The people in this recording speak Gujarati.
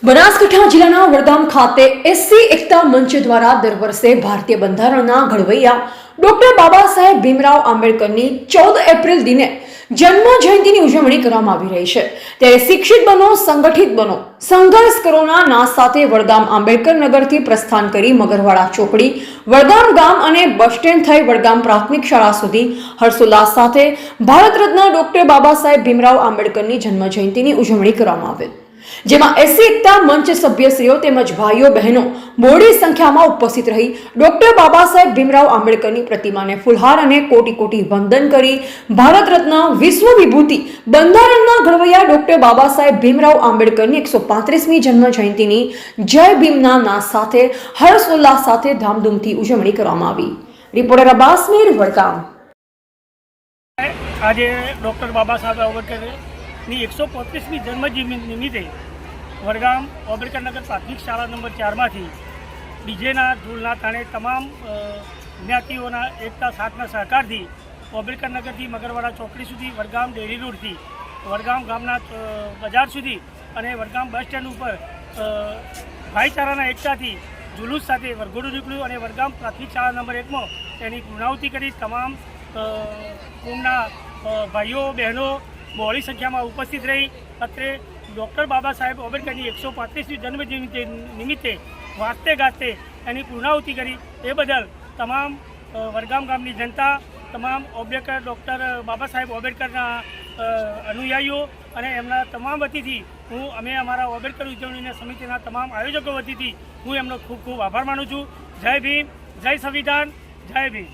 બનાસકાંઠા જિલ્લાના વડગામ ખાતે એસસી એકતા મંચ દ્વારા દર વર્ષે ભારતીય બંધારણના ઘડવૈયા ડોક્ટર બાબા સાહેબ ભીમરાવ આંબેડકરની 14 એપ્રિલ દિને જન્મ જયંતિની ઉજવણી કરવામાં આવી રહી છે। ત્યારે શિક્ષિત બનો, સંગઠિત બનો, સંઘર્ષ કરોના નાદ સાથે વડગામ આંબેડકર નગરથી પ્રસ્થાન કરી મગરવાડા ચોકડી, વડગામ ગામ અને બસ સ્ટેન્ડ થઈ વડગામ પ્રાથમિક શાળા સુધી હર્ષોલ્લાસ સાથે ભારત રત્ન ડોક્ટર બાબા સાહેબ ભીમરાવ આંબેડકરની જન્મ જયંતિની ઉજવણી કરવામાં આવી, જેમાં એસસી એકતા મંચ સભ્યશ્રીઓ તેમજ ભાઈઓ બહેનો મોટી સંખ્યામાં ઉપસ્થિત રહી ડોક્ટર બાબા સાહેબ ભીમરાવ આંબેડકરની પ્રતિમાને ફૂલહાર અને કોટી કોટી વંદન કરી ભારત રત્ન વિશ્વ વિભૂતિ બંધારણના ઘડવૈયા ડોક્ટર બાબા સાહેબ ભીમરાવ આંબેડકરની 135મી જન્મ જયંતિની જય ભીમના નાદ સાથે હર્ષ ઉલ્લાસ સાથે ધામધૂમથી ઉજવણી કરવામાં આવી। રિપોર્ટર અબ્બાસ મીર, વડગામ। આજે ડૉક્ટર બાબા સાહેબ આંબેડકરની 135મી જન્મજયંતિ નિમિત્તે વડગામ આંબેડકરનગર પ્રાથમિક શાળા નંબર 4માંથી ડીજેના ઢોલના તાણે તમામ જ્ઞાતિઓના એકતા સાથના સહકારથી આંબેડકરનગરથી મગરવાડા ચોકડી સુધી, વડગામ ડેરી રોડથી વડગામ ગામના બજાર સુધી અને વડગામ બસ સ્ટેન્ડ ઉપર ભાઈચારાના એકતાથી જુલુસ સાથે વરઘોડું નીકળ્યું અને વડગામ પ્રાથમિક શાળા નંબર 1માં તેની પૂર્ણાહુતિ કરી તમામ કોમના ભાઈઓ બહેનો બહોળી સંખ્યામાં ઉપસ્થિત રહી અત્રે ડૉક્ટર બાબા સાહેબ આંબેડકરની 135મી જન્મજયંતિ નિમિત્તે વાજતે ગાજતે એની પૂર્ણાહુતિ કરી। એ બદલ તમામ વડગામ ગામની જનતા, તમામ ડૉક્ટર બાબા સાહેબ આંબેડકરના અનુયાયીઓ અને એમના તમામ વતીથી અમે અમારા આંબેડકર ઉજવણીના સમિતિના તમામ આયોજકો વતીથી હું એમનો ખૂબ ખૂબ આભાર માનું છું। જય ભીમ, જય સંવિધાન, જય ભીમ।